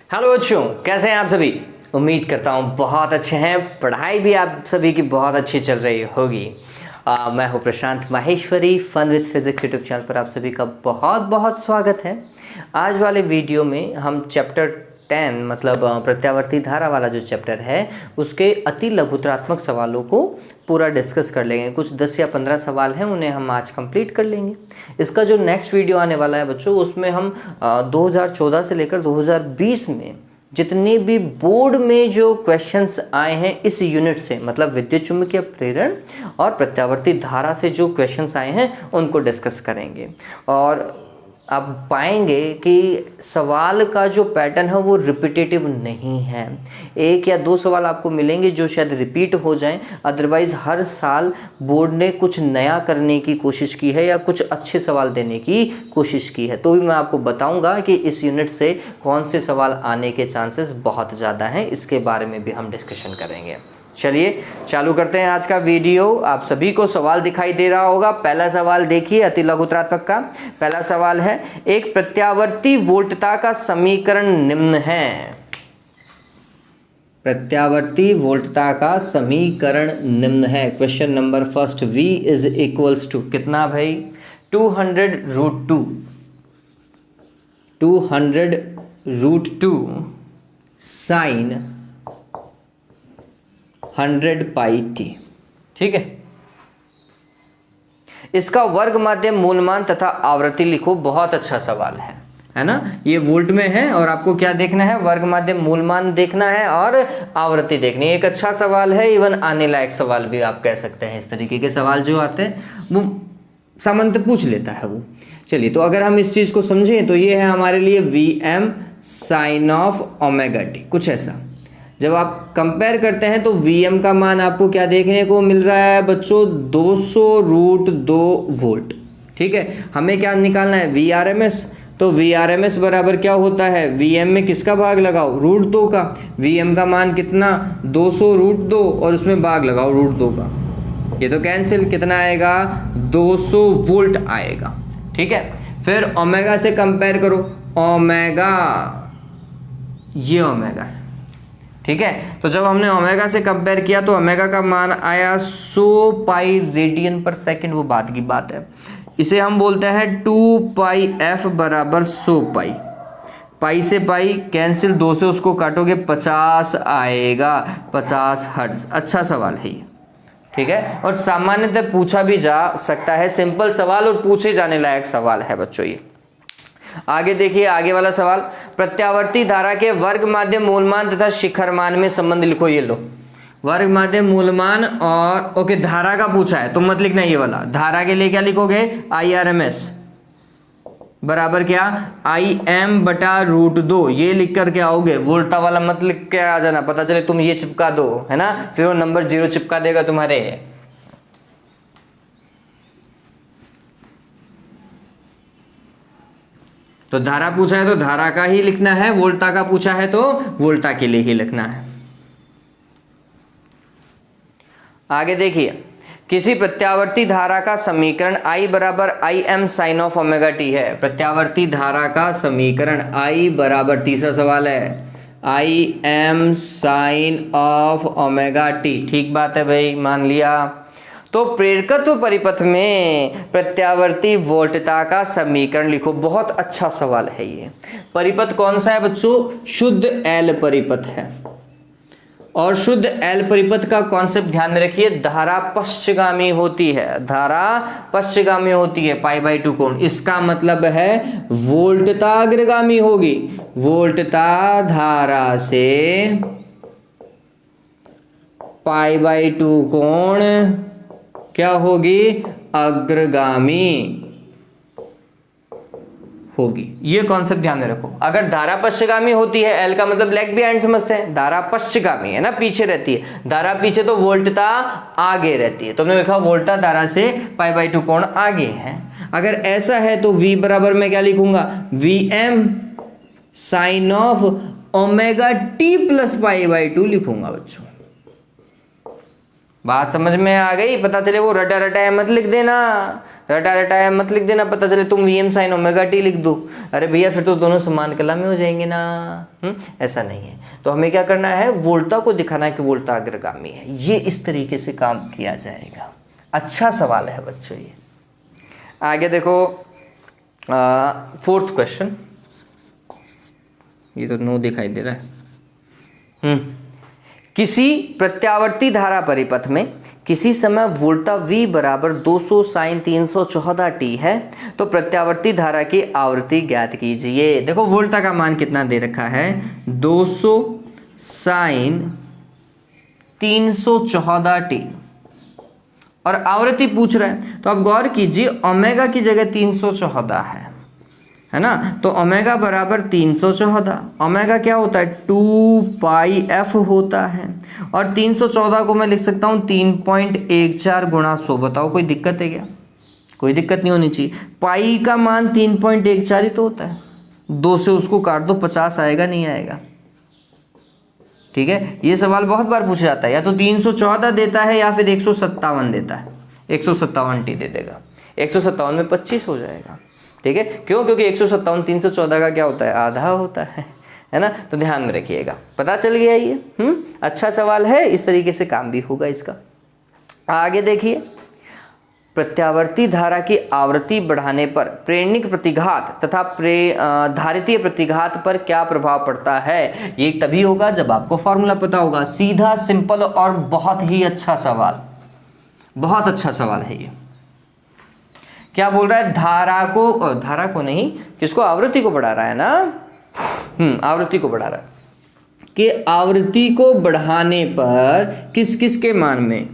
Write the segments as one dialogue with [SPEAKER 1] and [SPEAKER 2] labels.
[SPEAKER 1] Hello बच्चों, कैसे हैं आप सभी। उम्मीद करता हूँ बहुत अच्छे हैं। पढ़ाई भी आप सभी की बहुत अच्छी चल रही होगी। मैं हूँ Prashant Maheshwari, fun with physics YouTube channel पर आप सभी का बहुत बहुत स्वागत है। आज वाले वीडियो में हम चैप्टर 10 मतलब प्रत्यावर्ती धारा वाला जो चैप्टर है उसके अति लघुतरात्मक सवालों को पूरा डिस्कस कर लेंगे। कुछ 10 या 15 सवाल हैं, उन्हें हम आज कंप्लीट कर लेंगे। इसका जो नेक्स्ट वीडियो आने वाला है बच्चों, उसमें हम 2014 से लेकर 2020 में जितने भी बोर्ड में जो क्वेश्चंस आए हैं इस यूनिट से, मतलब विद्युत चुम्बकीय प्रेरण और प्रत्यावर्ती धारा से जो क्वेश्चंस आए हैं उनको डिस्कस करेंगे। और आप पाएंगे कि सवाल का जो पैटर्न है वो रिपीटेटिव नहीं है। एक या दो सवाल आपको मिलेंगे जो शायद रिपीट हो जाएं, अदरवाइज़ हर साल बोर्ड ने कुछ नया करने की कोशिश की है या कुछ अच्छे सवाल देने की कोशिश की है। तो भी मैं आपको बताऊंगा कि इस यूनिट से कौन से सवाल आने के चांसेस बहुत ज़्यादा हैं, इसके बारे में भी हम डिस्कशन करेंगे। चलिए चालू करते हैं आज का वीडियो। आप सभी को सवाल दिखाई दे रहा होगा। पहला सवाल देखिए अति लघुतरात्मक का। पहला सवाल है, एक प्रत्यावर्ती वोल्टता का समीकरण निम्न है। प्रत्यावर्ती वोल्टता का समीकरण निम्न है। Question number first, V is equals to कितना भाई, 200√2 200√2 साइन 100πt। ठीक है, इसका वर्ग माध्य मूलमान तथा आवृत्ति लिखो। बहुत अच्छा सवाल है ना। ये वोल्ट में है और आपको क्या देखना है, वर्ग माध्य मूलमान देखना है और आवृत्ति देखनी है। एक अच्छा सवाल है, इवन आने लायक सवाल भी आप कह सकते हैं। इस तरीके के सवाल जो आते हैं वो सामान्यतः पूछ लेता है वो। चलिए, तो अगर हम इस चीज को समझें तो ये है हमारे लिए Vm sine of omega t, कुछ ऐसा। जब आप कंपेयर करते हैं तो Vm का मान आपको क्या देखने को मिल रहा है बच्चों, 200√2 वोल्ट। ठीक है, हमें क्या निकालना है, Vrms। तो Vrms बराबर क्या होता है, Vm में किसका भाग लगाओ, √2 का। Vm का मान कितना, 200√2 और उसमें भाग लगाओ √2 का। ये तो कैंसिल, कितना आएगा, 200 वोल्ट आएगा। ठीक है, फिर ओमेगा से कंपेयर करो। ओमेगा, ये ओमेगा है। ठीक है, तो जब हमने ओमेगा से कंपेयर किया तो ओमेगा का मान आया 100 पाई रेडियन पर सेकंड। वो बात की बात है, इसे हम बोलते हैं 2πf बराबर 100 पाई। पाई से पाई कैंसिल, 2 से उसको काटोगे 50 आएगा, 50 हर्ट्ज। अच्छा सवाल है ये। ठीक है, और सामान्यतः पूछा भी जा सकता है, सिंपल सवाल और पूछे जाने लायक सवाल है बच्चों ये। आगे देखिए, आगे वाला सवाल, प्रत्यावर्ती धारा के वर्ग माध्य मूलमान तथा शिखर मान में संबंध लिखो। ये लो, वर्ग माध्य मूलमान और ओके धारा का पूछा है तो मत लिखना ये वाला। धारा के लिए क्या लिखोगे, IRMS बराबर क्या, Im/√2। ये लिख करके आओगे, वोल्टा वाला मत लिख के आ जाना, पता चले तुम ये चिपका दो, है ना, फिर वो नंबर 0 चिपका देगा तुम्हारे। तो धारा पूछा है तो धारा का ही लिखना है, वोल्टा का पूछा है तो वोल्टा के लिए ही लिखना है। आगे देखिए, किसी प्रत्यावर्ती धारा का समीकरण I बराबर Im sine of omega t है। प्रत्यावर्ती धारा का समीकरण I बराबर, तीसरा सवाल है, Im sine of omega t. ठीक बात है भाई, मान लिया। तो प्रेरकत्व परिपथ में प्रत्यावर्ती वोल्टता का समीकरण लिखो। बहुत अच्छा सवाल है ये। परिपथ कौन सा है बच्चों, शुद्ध L परिपथ है। और शुद्ध L परिपथ का कॉन्सेप्ट ध्यान में रखिए, धारा पश्चगामी होती है। धारा पश्चगामी होती है, π/2 कोण। इसका मतलब है वोल्टता अग्रगामी होगी। वोल्टता धारा से π/2 कोण क्या होगी, अग्रगामी होगी। ये कॉन्सेप्ट ध्यान में रखो। अगर धारा पश्चगामी होती है, एल का मतलब लेग बिहाइंड समझते हैं, धारा पश्चगामी है ना, पीछे रहती है। धारा पीछे तो वोल्टता आगे रहती है। तो हमने लिखा वोल्टता धारा से π/2 कोण आगे है। अगर ऐसा है तो V बराबर मैं क्या लिखूंगा, Vm sine of omega t plus π/2 लिखूंगा बच्चों। बात समझ में आ गई, पता चले वो रटा रटा है मत लिख देना। रटा रटाया मत लिख देना, पता चले तुम Vm sin ओमेगा टी लिख दो, अरे भैया फिर तो दोनों समान कला में हो जाएंगे ना। ऐसा नहीं है। तो हमें क्या करना है, वोल्टा को दिखाना है कि वोल्टा अग्रगामी है। ये इस तरीके से काम किया जाएगा। अच्छा सवाल है बच्चों ये। आगे देखो 4th क्वेश्चन, ये तो नो दिखाई दे रहा है। किसी प्रत्यावर्ती धारा परिपथ में किसी समय वोल्टा V बराबर 200 साइन 314 t है, तो प्रत्यावर्ती धारा की आवृत्ति ज्ञात कीजिए। देखो वोल्टा का मान कितना दे रखा है, 200 साइन 314 t, और आवृत्ति पूछ रहा है। तो अब गौर कीजिए, ओमेगा की जगह 314 है ना, तो ओमेगा बराबर 314। ओमेगा क्या होता है, 2 पाई f होता है, और 314 को मैं लिख सकता हूँ 3.14 गुणा 100। बताओ कोई दिक्कत है क्या? कोई दिक्कत नहीं होनी चाहिए। पाई का मान 3.14 ही तो होता है, 2 से उसको काट दो, 50 आएगा नहीं आएगा? ठीक है, ये सवाल बहुत बार पूछा जाता है, या तो 314 देता है या फिर 157 देता है। 157 t दे देगा, 157 में 25 हो जाएगा। ठीक है, क्यों? क्योंकि 157 314 का क्या होता है, आधा होता है ना। तो ध्यान में रखिएगा, पता चल गया ये। अच्छा सवाल है, इस तरीके से काम भी होगा इसका। आगे देखिए, प्रत्यावर्ती धारा की आवृत्ति बढ़ाने पर प्रेरणिक प्रतिघात तथा धारितीय प्रतिघात पर क्या प्रभाव पड़ता है। ये तभी होगा जब आपको फॉर्मूला पता होगा। सीधा, सिंपल और बहुत ही अच्छा सवाल, बहुत अच्छा सवाल है ये। क्या बोल रहा है, धारा को नहीं, किसको, आवृत्ति को बढ़ा रहा है ना। आवृत्ति को बढ़ा रहा है कि आवृत्ति को बढ़ाने पर किस किस के मान में,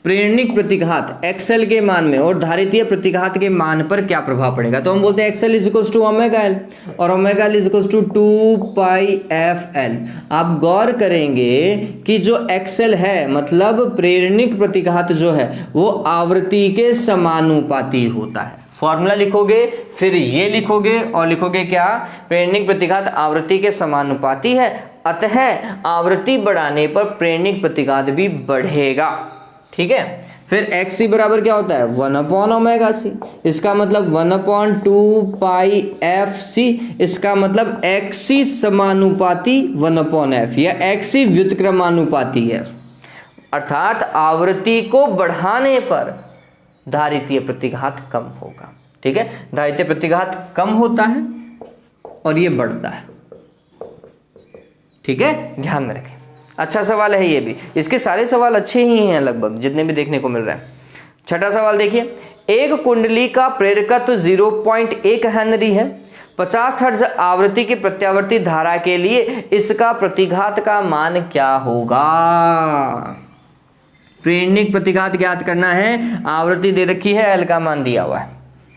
[SPEAKER 1] प्रेरणिक प्रतिघात XL के मान में और धारितीय प्रतिघात के मान पर क्या प्रभाव पड़ेगा। तो हम बोलते हैं XL is equals to omega L और omega L is equals to 2 pi FL। आप गौर करेंगे कि जो XL है, मतलब प्रेरणिक प्रतिघात जो है, वो आवृत्ति के समानुपाती होता है। फॉर्मूला लिखोगे, फिर ये लिखोगे और लिखोगे क्या, प्रेरणिक प्रतिघात आवृत्ति के समानुपाती है, अतः आवृत्ति बढ़ाने पर प्रेरणिक प्रतिघात भी बढ़ेगा। ठीक है, फिर XC बराबर क्या होता है, 1/ओमेगा C। इसका मतलब 1/2 पाई FC। इसका मतलब XC समानुपाती 1/f या XC व्युत्क्रमानुपाती है। अर्थात आवृत्ति को बढ़ाने पर धारितीय प्रतिघात कम होगा। ठीक है, धारितीय प्रतिघात कम होता है और ये बढ़ता है। ठीक है, ध्यान में रखें। अच्छा सवाल है ये भी, इसके सारे सवाल अच्छे ही हैं लगभग, जितने भी देखने को मिल रहा है। छठा सवाल देखिए, एक कुंडली का प्रेरकत्व 0.1 हेनरी है। 50 हर्ट्ज आवृत्ति की प्रत्यावर्ती धारा के लिए इसका प्रतिघात का मान क्या होगा। प्रेरणिक प्रतिघात ज्ञात करना है, आवृत्ति दे रखी है, L का मान दिया हुआ है।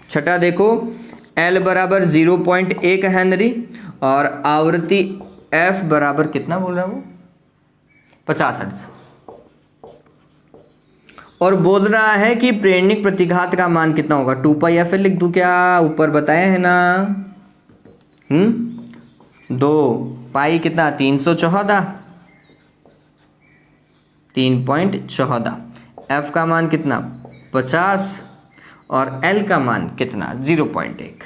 [SPEAKER 1] छठा देखो, L बराबर 0.1 हेनरी और आवृत्ति F बराबर कितना बोल रहा है वो, 50 हर्ट्ज, और बोल रहा है कि प्रेरणिक प्रतिघात का मान कितना होगा। 2 पाई FL लिख दूं क्या, ऊपर बताया है ना। 2 पाई कितना, 314, 3.14, F का मान कितना, 50, और L का मान कितना, 0.1।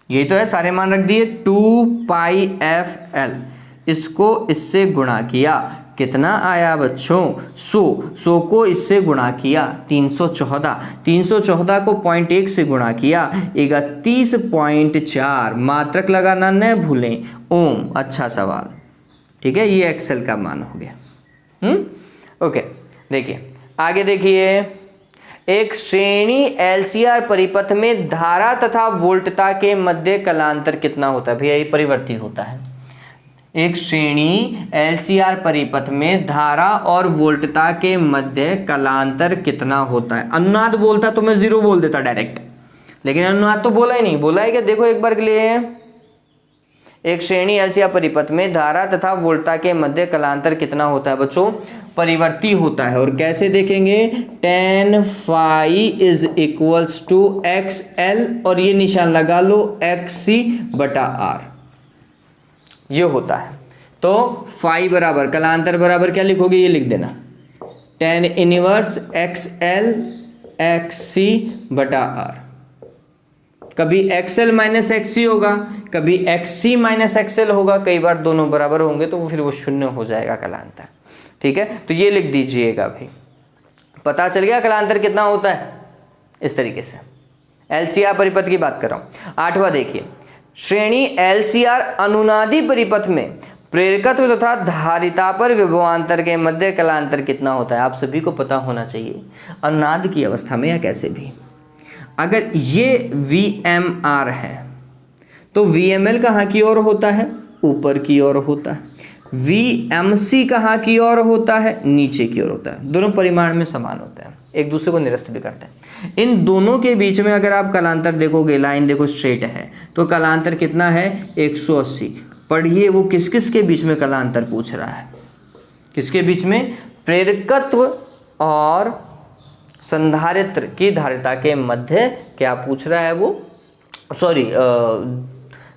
[SPEAKER 1] यही तो है, सारे मान रख दिए। 2 पाई FL, इसको इससे गुणा किया, कितना आया बच्चों, 100 को इससे गुणा किया, 314 को 0.1 से गुणा किया, 31.4। मात्रक लगाना न भूलें, ओम। अच्छा सवाल। ठीक है, ये XL का मान हो गया। ओके, देखिए आगे देखिए, एक श्रेणी LCR परिपथ में धारा तथा वोल्टता के मध्य कलांतर कितना होता है। भैया ये परिवर्ती होता है। एक श्रेणी LCR परिपथ में धारा और वोल्टता के मध्य कलांतर कितना होता है। अनुनाद बोलता तो मैं 0 बोल देता डायरेक्ट, लेकिन अनुनाद तो बोला ही नहीं। बोला है क्या, देखो एक बार के लिए, एक श्रेणी LCR परिपथ में धारा तथा वोल्टता के मध्य कलांतर कितना होता है बच्चों, परिवर्ती होता है। और कैसे देखेंगे, tan phi is equals to XL, और ये निशान लगा लो XC/R, ये होता है। तो फाई बराबर, कलांतर बराबर क्या लिखोगे, ये लिख देना, tan इनवर्स XL XC/R। कभी XL माइनस XC होगा, कभी XC माइनस XL होगा, कई बार दोनों बराबर होंगे तो फिर वो शून्य हो जाएगा कालांतर। ठीक है, तो ये लिख दीजिएगा भाई। पता चल गया कालांतर कितना होता है, इस तरीके से। LCR परिपथ की बात कर रहा हूं। 8वां देखिए, श्रेणी LCR अनुनादी परिपथ में प्रेरकत्व तथा धारिता पर विभवांतर के मध्य कालांतर कितना होता है। आप सभी को पता होना चाहिए अनुनाद की अवस्था में या कैसे भी, अगर ये VMR है तो VML कहाँ की ओर होता है, ऊपर की ओर होता है। VMC कहाँ की ओर होता है, नीचे की ओर होता है। दोनों परिमाण में समान होते हैं, एक दूसरे को निरस्त भी करते हैं। इन दोनों के बीच में अगर आप कालांतर देखोगे, लाइन देखो स्ट्रेट है, तो कालांतर कितना है 180। पढ़िए वो किस किस के बीच में कालांतर पूछ रहा है, किसके बीच में, प्रेरकत्व और संधारित्र की धारिता के मध्य क्या पूछ रहा है वो, सॉरी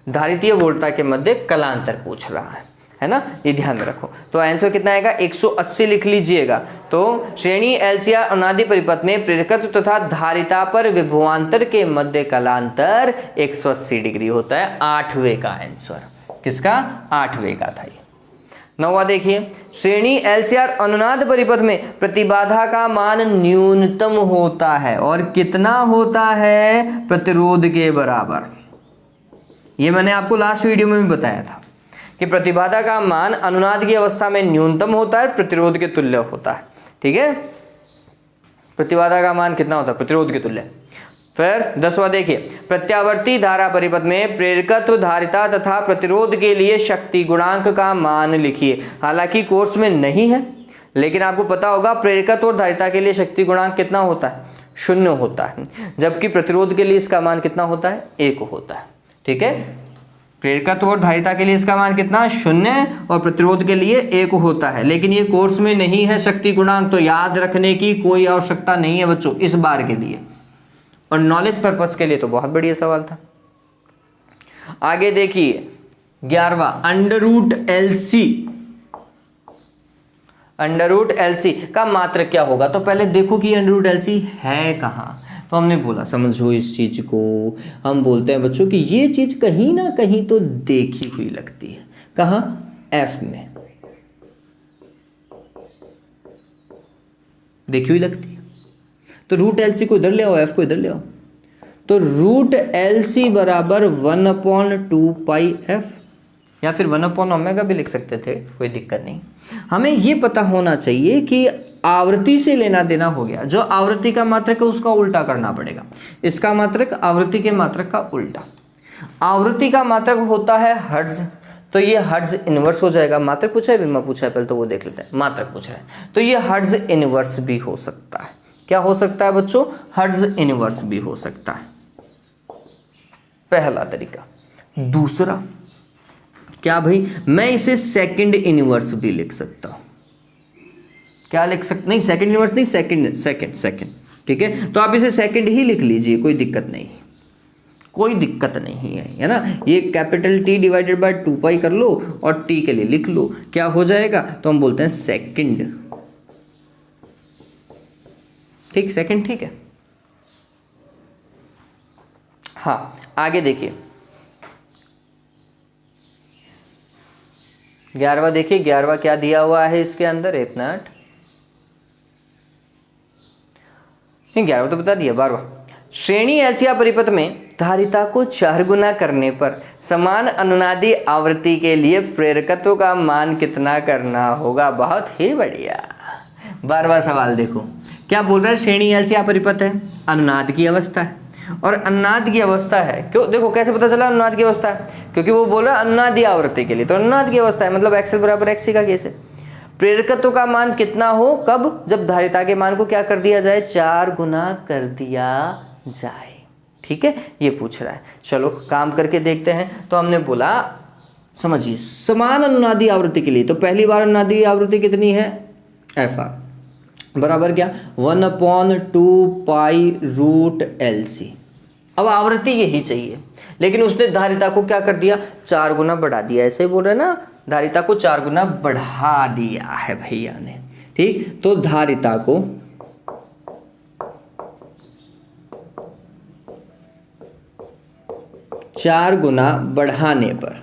[SPEAKER 1] धारितीय वोल्टता के मध्य कालांतर पूछ रहा है ना, ये ध्यान में रखो। तो आंसर कितना आएगा 180 लिख लीजिएगा। तो श्रेणी LCR अनुनादी परिपथ में प्रेरकत्व तथा धारिता पर विभवांतर के मध्य कालांतर 180 डिग्री होता है। 8वें का आंसर किसका, 8वें का था ये। 9वां देखिए, श्रेणी LCR अनुनाद परिपथ में प्रतिबाधा का मान न्यूनतम होता है और कितना होता है, प्रतिरोध के बराबर। ये मैंने आपको लास्ट वीडियो में भी बताया था कि प्रतिबाधा का मान अनुनाद की अवस्था में न्यूनतम होता है, प्रतिरोध के तुल्य होता है। ठीक है, प्रतिबाधा का मान कितना होता है, प्रतिरोध के तुल्य। फिर 10वां देखिए, प्रत्यावर्ती धारा परिपथ में प्रेरकत्व, धारिता तथा प्रतिरोध के लिए शक्ति गुणांक का मान लिखिए। हालांकि कोर्स में नहीं है, लेकिन आपको पता होगा प्रेरकत्व और धारिता के लिए शक्ति गुणांक कितना होता है, 0 होता है, जबकि प्रतिरोध के लिए इसका मान कितना होता है, 1 होता है। ठीक है, प्रेरकत्व और धारिता के लिए इसका मान कितना, 0, और प्रतिरोध के लिए 1 होता है। लेकिन ये कोर्स में नहीं है शक्ति गुणांक, तो याद रखने की कोई आवश्यकता नहीं है बच्चों इस बार के लिए, और नॉलेज पर्पस के लिए तो बहुत बढ़िया सवाल था। आगे देखिए 11वां, अंडर रूट LC का मात्रक क्या होगा। तो पहले देखो कि अंडर रूट LC है कहाँ। तो हमने बोला समझो इस चीज को, हम बोलते हैं बच्चों कि ये चीज कहीं ना कहीं तो देखी हुई लगती है। कहाँ, F में देखी हुई लगती है। तो रूट LC को इधर ले आओ, F को इधर ले आओ। तो रूट LC बराबर 1/2πf, या फिर 1/ω भी लिख सकते थे, कोई दिक्कत नहीं। हमें ये पता होना चाहिए कि आवृत्ति से लेना देना हो गया, जो आवृत्ति का मात्रक है उसका उल्टा करना पड़ेगा। इसका मात्रक आवृत्ति के मात्रक का उल्टा। आवृत्ति का मात्रक होता है हर्ट्ज, तो ये हर्ट्ज इनवर्स हो जाएगा। मात्रक पूछा है, विमा पूछा है, पहले तो वो देख लेते हैं। मात्रक पूछा है तो ये हर्ट्ज इनवर्स भी हो सकता है। क्या हो सकता है बच्चों, हर्ट्ज इनवर्स भी हो सकता है, पहला तरीका। दूसरा क्या भाई, मैं इसे सेकंड इनवर्स भी लिख सकता हूं। क्या लिख सकते, नहीं सेकंड इनवर्स नहीं, सेकंड। ठीक है, तो आप इसे सेकंड ही लिख लीजिए, कोई दिक्कत नहीं, कोई दिक्कत नहीं है ना। ये कैपिटल T डिवाइडेड बाय 2π कर लो और T के लिए लिख लो, क्या हो जाएगा, तो हम बोलते हैं सेकंड। ठीक, सेकंड, ठीक है। हाँ, आगे देखिए 11वां देखिए, 11वां क्या दिया हुआ है इसके अंदर, एक मिनट, नहीं 11वां तो बता दिया। 12वां, श्रेणी LCR परिपथ में धारिता को 4 गुना करने पर समान अनुनादी आवृत्ति के लिए प्रेरकत्व का मान कितना करना होगा। बहुत ही बढ़िया। 12वां सवाल देखो, क्या बोल रहा है, श्रेणी LCR परिपथ है, अनुनाद की अवस्था है, और अनुनाद की अवस्था है, क्यों, देखो कैसे पता चला अनुनाद की अवस्था है, क्योंकि वो बोल रहा है अनुनादी आवृत्ति के लिए, तो अनुनाद की अवस्था है, मतलब XL बराबर XC का केस है। प्रेरकत्व का मान कितना हो, कब, जब धारिता के मान को क्या कर दिया जाए, 4 गुना कर दिया जाए। ठीक है, ये पूछ रहा है। चलो काम करके देखते हैं। तो हमने बोला समझिए, समान अनुनादी आवृत्ति के लिए, तो पहली बार अनुनादी आवृत्ति कितनी है, FR बराबर क्या, 1/2π√LC। अब आवृत्ति यही चाहिए, लेकिन उसने धारिता को क्या कर दिया, 4 गुना बढ़ा दिया। ऐसे ही बोल रहे ना, धारिता को 4 गुना बढ़ा दिया है भैया ने। ठीक, तो धारिता को 4 गुना बढ़ाने पर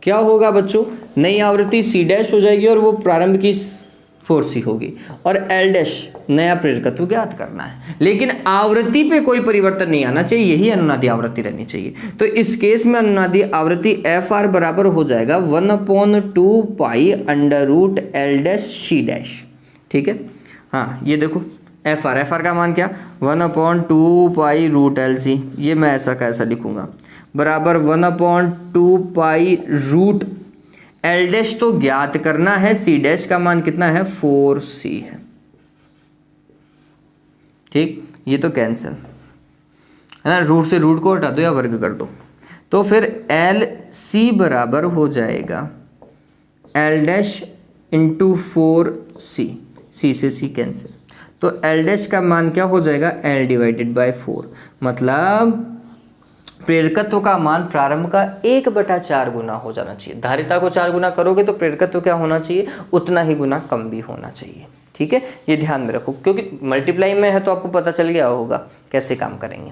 [SPEAKER 1] क्या होगा बच्चों, नई आवृत्ति C डैश हो जाएगी और वो प्रारंभ की 4C होगी, और L डैश नया प्रेरकत्व ज्ञात करना है। लेकिन आवृत्ति पे कोई परिवर्तन नहीं आना चाहिए, यही अनुनादी आवृत्ति रहनी चाहिए। तो इस केस में अनुनादी आवृत्ति FR बराबर हो जाएगा 1/2 pi under root L dash C dash. ठीक है, हाँ ये देखो FR का मान क्या, 1/2 पाई रूट LC, ये मैं ऐसा कैसा लिखूंगा, बराबर 1/2 पाई रूट L डैश तो ज्ञात करना है, C डैश का मान कितना है 4C है। ठीक, ये तो कैंसिल है ना, रूट से रूट को हटा दो या वर्ग कर दो, तो फिर LC बराबर हो जाएगा L dash into 4C, C से C कैंसिल, तो L डैश का मान क्या हो जाएगा L डिवाइडेड बाय 4, मतलब प्रेरकत्व का मान प्रारंभ का 1/4 गुना हो जाना चाहिए। धारिता को 4 गुना करोगे तो प्रेरकत्व क्या होना चाहिए, उतना ही गुना कम भी होना चाहिए। ठीक है, ये ध्यान में रखो, क्योंकि मल्टीप्लाई में है तो आपको पता चल गया होगा कैसे काम करेंगे।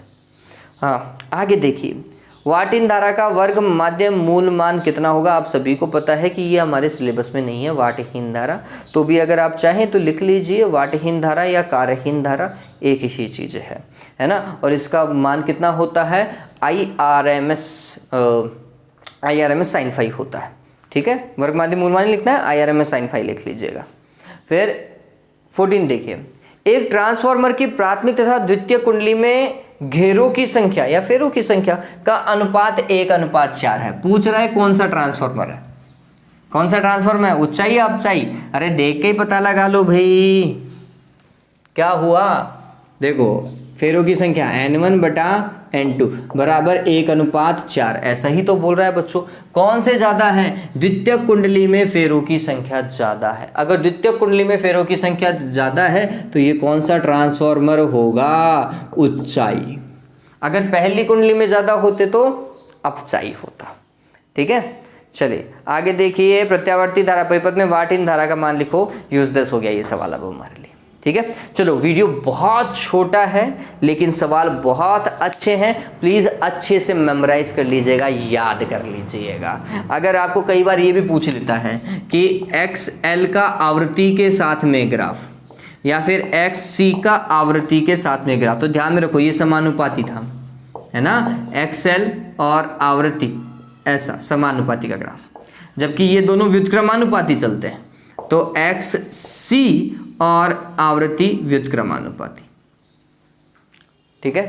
[SPEAKER 1] हाँ, आगे देखिए, वाट-इन धारा का वर्ग माध्यम मूल मान कितना होगा। आप सभी को पता है कि ये हमारे सिलेबस में नहीं है वाटहीन धारा, तो भी अगर आप चाहें तो लिख लीजिए, वाटहीन धारा या कार्यहीन धारा एक ही चीज़ है ना। और इसका मान कितना होता है, IRMS sin फाई होता है। ठीक है, वर्ग माध्यम मूल मान लिखना है, IRMS sin फाई लिख लीजिएगा। फिर 14 देखिए, एक ट्रांसफार्मर की प्राथमिक तथा द्वितीय कुंडली में घेरों की संख्या या फेरों की संख्या का अनुपात 1:4 है। पूछ रहा है कौन सा ट्रांसफार्मर है, कौन सा ट्रांसफार्मर है, ऊंचाई या अपचाई, अरे देख के ही पता लगा लो भाई। क्या हुआ, देखो फेरों की संख्या N1/N2 बराबर 1:4, ऐसा ही तो बोल रहा है बच्चों। कौन से ज्यादा है, द्वितीय कुंडली में फेरों की संख्या ज्यादा है। अगर द्वितीय कुंडली में फेरों की संख्या ज्यादा है तो ये कौन सा ट्रांसफार्मर होगा, उच्चाई। अगर पहली कुंडली में ज्यादा होते तो अपचाई होता। ठीक है, चलिए आगे देखिए, प्रत्यावर्ती धारा परिपथ में वाट-इन धारा का मान लिखो। यूजलेस हो गया ये सवाल अब हमारे लिए। ठीक है, चलो वीडियो बहुत छोटा है लेकिन सवाल बहुत अच्छे हैं, प्लीज़ अच्छे से मेमोराइज कर लीजिएगा, याद कर लीजिएगा। अगर आपको कई बार ये भी पूछ लेता है कि XL का आवृत्ति के साथ में ग्राफ या फिर XC का आवृत्ति के साथ में ग्राफ, तो ध्यान में रखो ये समानुपाती था, है ना, XL और आवृत्ति ऐसा समानुपाती का ग्राफ, जबकि ये दोनों व्युत्क्रमानुपाती चलते हैं, तो XC और आवृत्ति व्युत्क्रमानुपाती। ठीक है,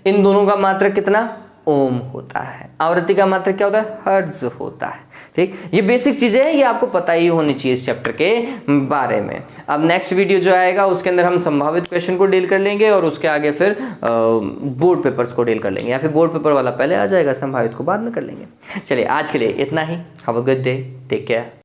[SPEAKER 1] इन दोनों का मात्रक कितना, ओम होता है। आवृत्ति का मात्रक क्या होता है, हर्ट्ज होता है। ठीक, ये बेसिक चीजें हैं, ये आपको पता ही होनी चाहिए इस चैप्टर के बारे में। अब नेक्स्ट वीडियो जो आएगा उसके अंदर हम संभावित क्वेश्चन को डील कर लेंगे और उसके आगे फिर बोर्ड पेपर्स को डील कर लेंगे, या फिर बोर्ड पेपर वाला पहले आ जाएगा, संभावित को बाद में कर लेंगे। चलिए आज के लिए इतना ही। Have a good day, take care.